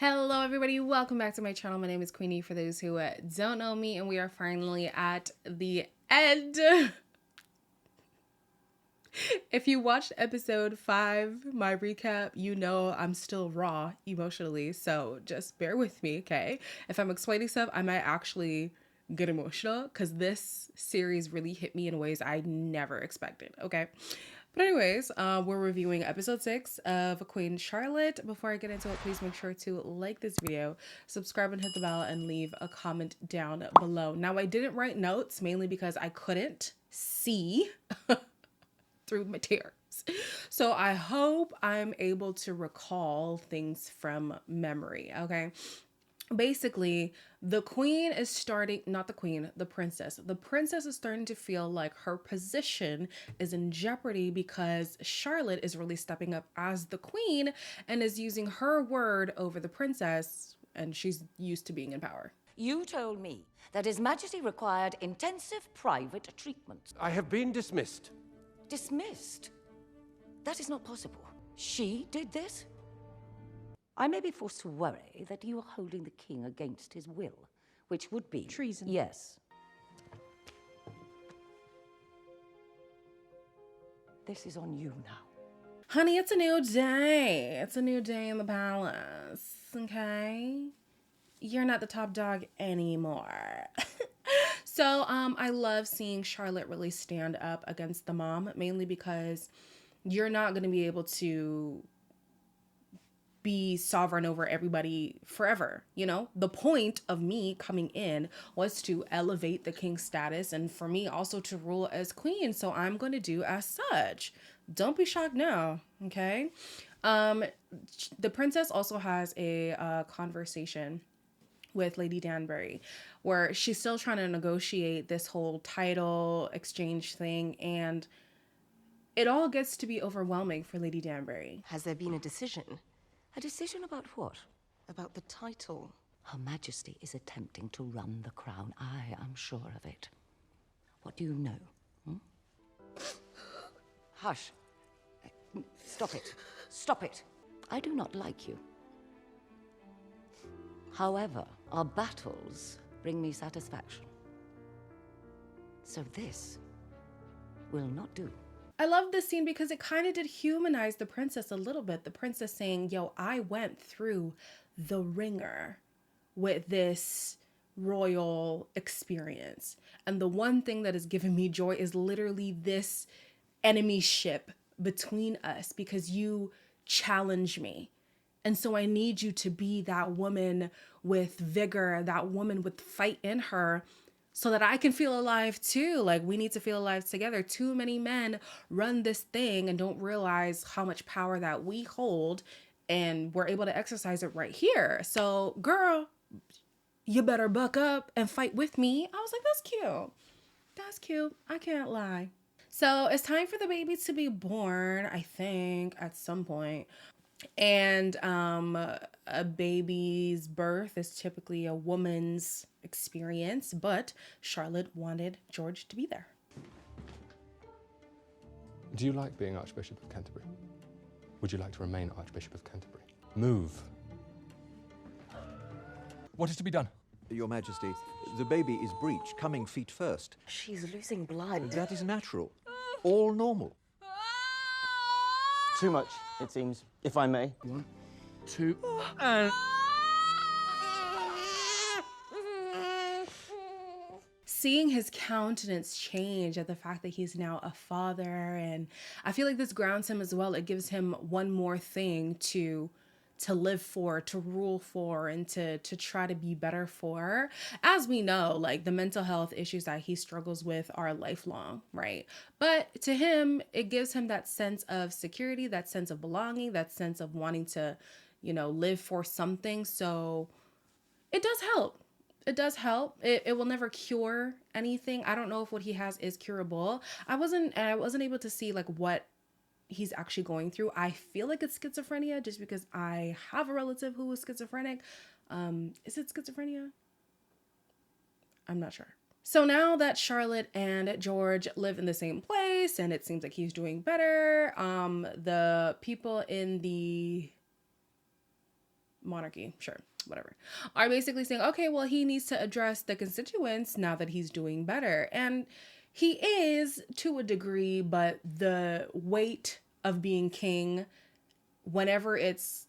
Hello everybody, welcome back to my channel. My name is Queenie for those who don't know me, and we are finally at the end. If you watched episode 5, my recap, you know I'm still raw emotionally, so just bear with me, okay? If I'm explaining stuff, I might actually get emotional because this series really hit me in ways I never expected, okay? But anyways, we're reviewing episode 6 of Queen Charlotte. Before I get into it, please make sure to like this video, subscribe and hit the bell, and leave a comment down below. Now, I didn't write notes mainly because I couldn't see through my tears. So I hope I'm able to recall things from memory, okay? Basically, the queen is starting, not the queen, the princess is starting to feel like her position is in jeopardy because Charlotte is really stepping up as the queen and is using her word over the princess, and she's used to being in power. You told me that His Majesty required intensive private treatment. I have been dismissed. Dismissed? That is not possible. She did this? I may be forced to worry that you are holding the king against his will, which would be... treason. Yes. This is on you now. Honey, it's a new day. It's a new day in the palace, okay? You're not the top dog anymore. So, I love seeing Charlotte really stand up against the mom, mainly because you're not going to be able to be sovereign over everybody forever. You know, the point of me coming in was to elevate the king's status and for me also to rule as queen. So I'm going to do as such. Don't be shocked now. Okay. The princess also has a conversation with Lady Danbury, where she's still trying to negotiate this whole title exchange thing, and it all gets to be overwhelming for Lady Danbury. Has there been a decision? A decision about what? About the title? Her Majesty is attempting to run the crown. I am sure of it. What do you know? Hush. Stop it. Stop it. I do not like you. However, our battles bring me satisfaction. So this will not do. I love this scene because it kind of did humanize the princess a little bit. The princess saying, yo, I went through the ringer with this royal experience. And the one thing that has given me joy is literally this enemyship between us because you challenge me. And so I need you to be that woman with vigor, that woman with fight in her, so that I can feel alive too. Like, we need to feel alive together. Too many men run this thing and don't realize how much power that we hold, and we're able to exercise it right here. So, girl, you better buck up and fight with me. I was like, that's cute. That's cute. I can't lie. So it's time for the baby to be born, I think, at some point. And a baby's birth is typically a woman's experience, but Charlotte wanted George to be there. Do you like being Archbishop of Canterbury? Would you like to remain Archbishop of Canterbury? Move. What is to be done? Your Majesty, the baby is breech, coming feet first. She's losing blood. That is natural. All normal. Too much, it seems, if I may. 1, 2, and... Seeing his countenance change at the fact that he's now a father, and I feel like this grounds him as well. It gives him one more thing to live for, to rule for, and to try to be better for. As we know, like, the mental health issues that he struggles with are lifelong, right? But to him, it gives him that sense of security, that sense of belonging, that sense of wanting to, you know, live for something. So it does help. It does help. It will never cure anything. I don't know if what he has is curable. I wasn't able to see like what he's actually going through. I feel like it's schizophrenia just because I have a relative who was schizophrenic. Is it schizophrenia? I'm not sure. So now that Charlotte and George live in the same place and it seems like he's doing better, the people in the monarchy, sure, whatever, are basically saying, okay, well, he needs to address the constituents now that he's doing better. And he is to a degree, but the weight of being king, whenever it's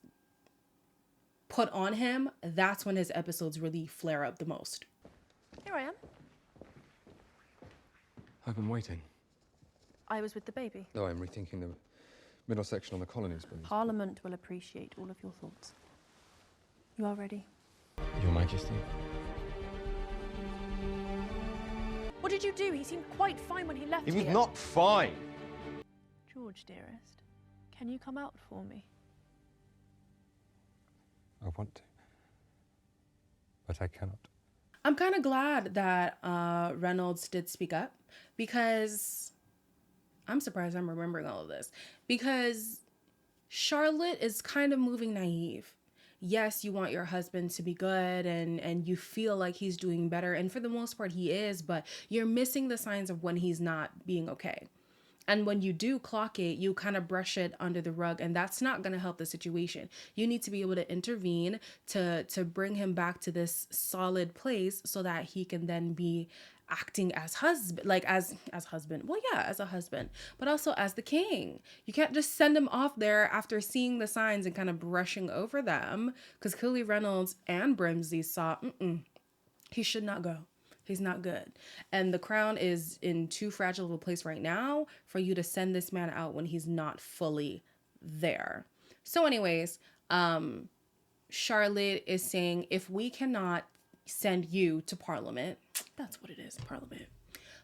put on him, that's when his episodes really flare up the most. Here I am. I've been waiting. I was with the baby. No, I'm rethinking the middle section on the colonies, but... Parliament will appreciate all of your thoughts. You are ready. Your Majesty. What did you do? He seemed quite fine when he left He was here. not fine! George, dearest, can you come out for me? I want to. But I cannot. I'm kind of glad that Reynolds did speak up, because I'm surprised I'm remembering all of this, because Charlotte is kind of moving naive. Yes, you want your husband to be good and you feel like he's doing better. And for the most part, he is, but you're missing the signs of when he's not being okay. And when you do clock it, you kind of brush it under the rug, and that's not going to help the situation. You need to be able to intervene to bring him back to this solid place so that he can then be acting as husband, like as husband. Well, yeah, as a husband, but also as the king. You can't just send him off there after seeing the signs and kind of brushing over them, because clearly Reynolds and Brimsey saw, he should not go. He's not good. And the crown is in too fragile of a place right now for you to send this man out when he's not fully there. So anyways, Charlotte is saying, if we cannot send you to Parliament, that's what it is, Parliament.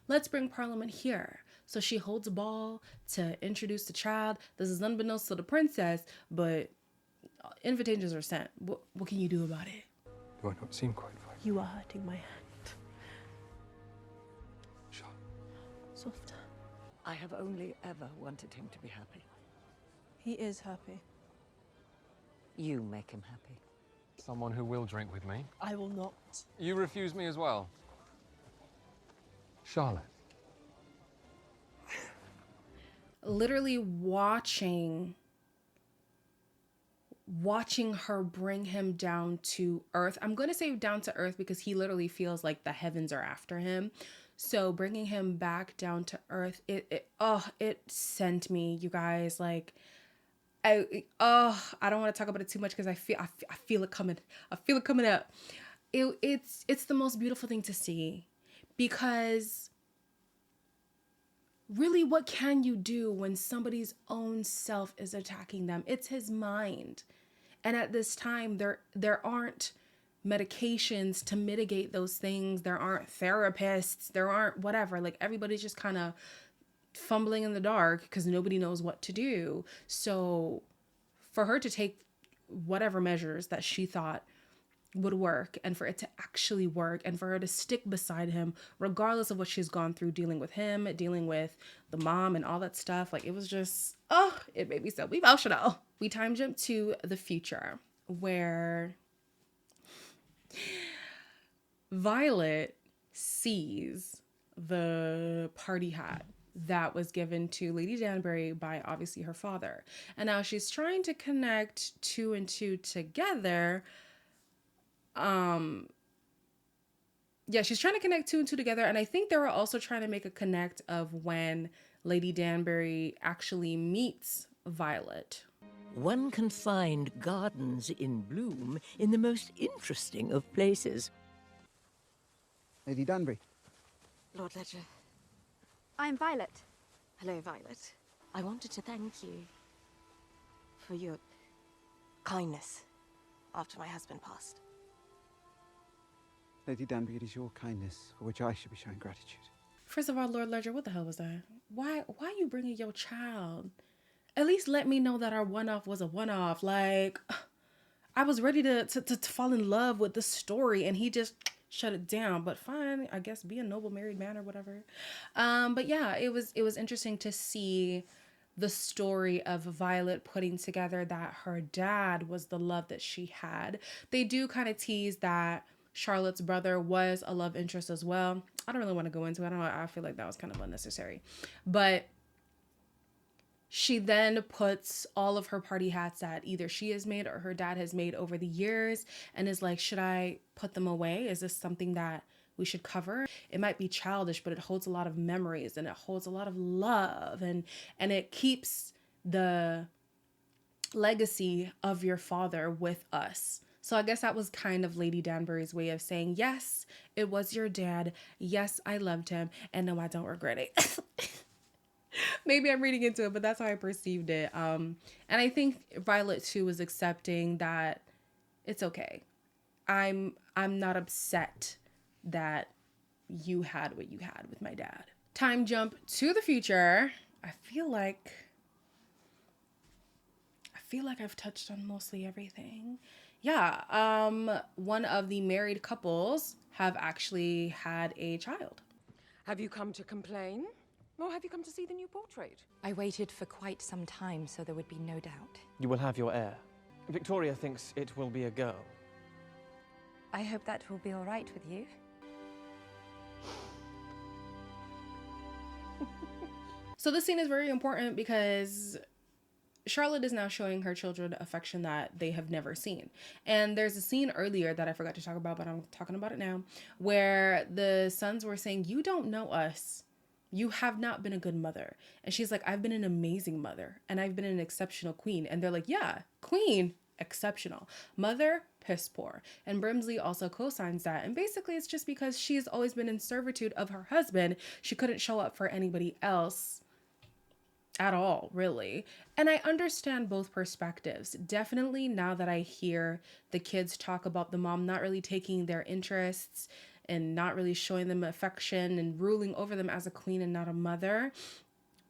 Let's bring Parliament here. So she holds a ball to introduce the child. This is unbeknownst to the princess, but invitations are sent. What can you do about it? Do I not seem quite fine? You are hurting my hand. Charlotte. Softer. I have only ever wanted him to be happy. He is happy. You make him happy. Someone who will drink with me. I will not. You refuse me as well. Charlotte. Literally watching her bring him down to earth. I'm going to say down to earth because he literally feels like the heavens are after him. So bringing him back down to earth, it sent me, you guys, like, I don't want to talk about it too much because I feel it coming. I feel it coming up. It's the most beautiful thing to see, because really, what can you do when somebody's own self is attacking them? It's his mind. And at this time, there aren't medications to mitigate those things. There aren't therapists. There aren't whatever. Like, everybody's just kind of fumbling in the dark because nobody knows what to do. So for her to take whatever measures that she thought would work, and for it to actually work, and for her to stick beside him regardless of what she's gone through, dealing with him, dealing with the mom and all that stuff, like, it was just, it made me so emotional. We time jump to the future, where Violet sees the party hat that was given to Lady Danbury by obviously her father, and now she's trying to connect two and two together. She's trying to connect two and two together. And I think they were also trying to make a connect of when Lady Danbury actually meets Violet. One can find gardens in bloom in the most interesting of places. Lady Danbury. Lord Ledger. I'm Violet. Hello, Violet. I wanted to thank you for your kindness after my husband passed. Lady Danbury, it is your kindness for which I should be showing gratitude. First of all, Lord Ledger, what the hell was that? Why you bringing your child? At least let me know that our one-off was a one-off. Like, I was ready to fall in love with the story, and he just shut it down. But fine, I guess be a noble married man or whatever. But yeah, it was interesting to see the story of Violet putting together that her dad was the love that she had. They do kind of tease that Charlotte's brother was a love interest as well. I don't really want to go into it. I feel like that was kind of unnecessary. But She then puts all of her party hats that either she has made or her dad has made over the years and is like, should I put them away? Is this something that we should cover? It might be childish, but it holds a lot of memories and it holds a lot of love and it keeps the legacy of your father with us. So I guess that was kind of Lady Danbury's way of saying, yes, it was your dad. Yes, I loved him. And no, I don't regret it. Maybe I'm reading into it, but that's how I perceived it. And I think Violet too was accepting that it's okay. I'm not upset that you had what you had with my dad. Time jump to the future. I feel like I've touched on mostly everything. Yeah, one of the married couples have actually had a child. Have you come to complain? Or have you come to see the new portrait? I waited for quite some time, so there would be no doubt. You will have your heir. Victoria thinks it will be a girl. I hope that will be all right with you. So this scene is very important because Charlotte is now showing her children affection that they have never seen. And there's a scene earlier that I forgot to talk about, but I'm talking about it now, where the sons were saying, you don't know us. You have not been a good mother. And she's like, I've been an amazing mother and I've been an exceptional queen. And they're like, yeah, queen, exceptional. Mother, piss poor. And Brimsley also co-signs that. And basically it's just because she's always been in servitude of her husband. She couldn't show up for anybody else at all, really. And I understand both perspectives. Definitely now that I hear the kids talk about the mom not really taking their interests and not really showing them affection and ruling over them as a queen and not a mother,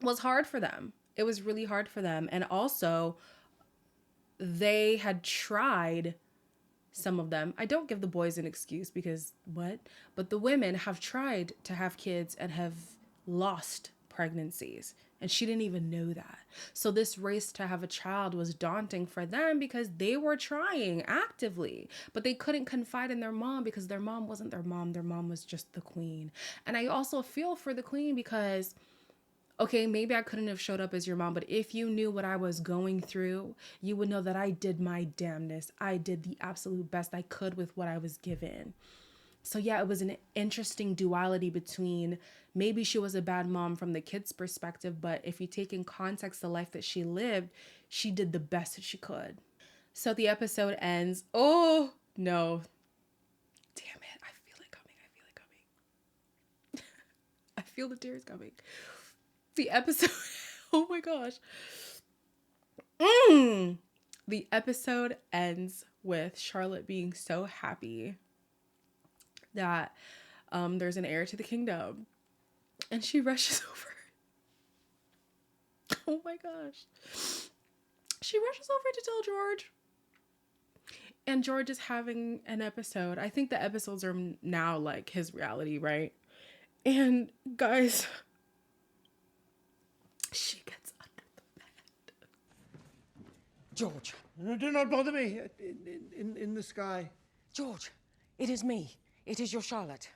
was hard for them. It was really hard for them. And also, they had tried, some of them, I don't give the boys an excuse because what? But the women have tried to have kids and have lost pregnancies. And she didn't even know that. So this race to have a child was daunting for them because they were trying actively, but they couldn't confide in their mom because their mom wasn't their mom. Their mom was just the queen. And I also feel for the queen because, okay, maybe I couldn't have showed up as your mom, but if you knew what I was going through, you would know that I did my damnness. I did the absolute best I could with what I was given. So yeah, it was an interesting duality between maybe she was a bad mom from the kid's perspective, but if you take in context the life that she lived, she did the best that she could. So the episode ends. Oh, no. Damn it. I feel it coming. I feel the tears coming. The episode, oh my gosh. The episode ends with Charlotte being so happy that there's an heir to the kingdom, and she rushes over. Oh my gosh. She rushes over to tell George, and George is having an episode. I think the episodes are now like his reality, right? And guys, she gets under the bed. George. No, do not bother me. In the sky. George, it is me. It is your Charlotte.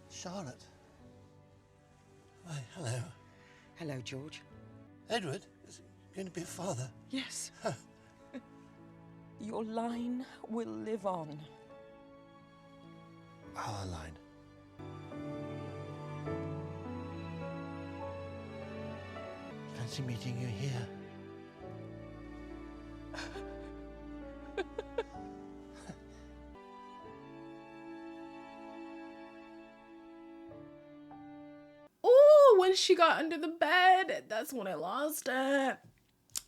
Charlotte. Why, hello. Hello, George. Edward is going to be a father. Yes. Your line will live on. Our line. Fancy meeting you here. Oh, when she got under the bed, that's when I lost it.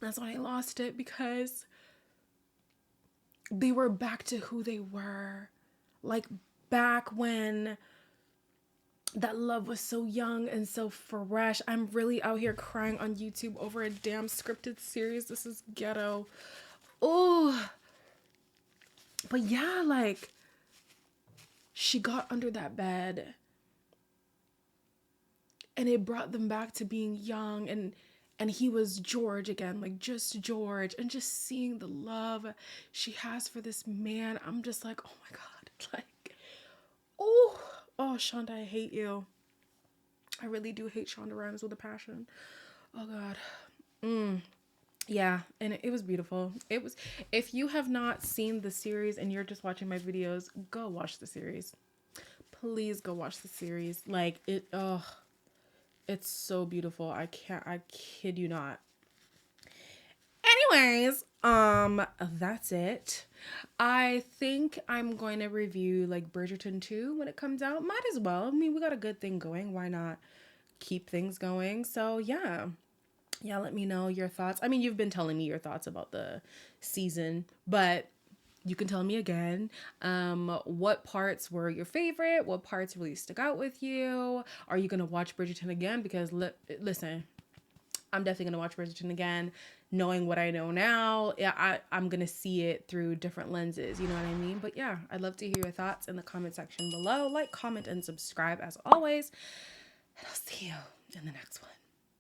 That's when I lost it because they were back to who they were. Like back when that love was so young and so fresh. I'm really out here crying on YouTube over a damn scripted series. This is ghetto. Oh, but yeah, like she got under that bed and it brought them back to being young, and he was George again, like just George, and just seeing the love she has for this man. I'm just like, oh my God, like, oh, Oh, Shonda, I hate you. I really do hate Shonda Rhimes with a passion. Oh God. Yeah, and it was beautiful. It was. If you have not seen the series and you're just watching my videos, go watch the series. Please go watch the series. Like it. Oh, it's so beautiful. I can't. I kid you not. Anyways, that's it. I think I'm going to review like Bridgerton 2 when it comes out. Might as well. I mean, we got a good thing going. Why not keep things going? So yeah. Yeah, let me know your thoughts. I mean, you've been telling me your thoughts about the season, but you can tell me again. What parts were your favorite? What parts really stuck out with you? Are you gonna watch Bridgerton again? Because listen, I'm definitely gonna watch Bridgerton again, knowing what I know now. Yeah, I'm gonna see it through different lenses. You know what I mean? But yeah, I'd love to hear your thoughts in the comment section below. Like, comment, and subscribe as always. And I'll see you in the next one.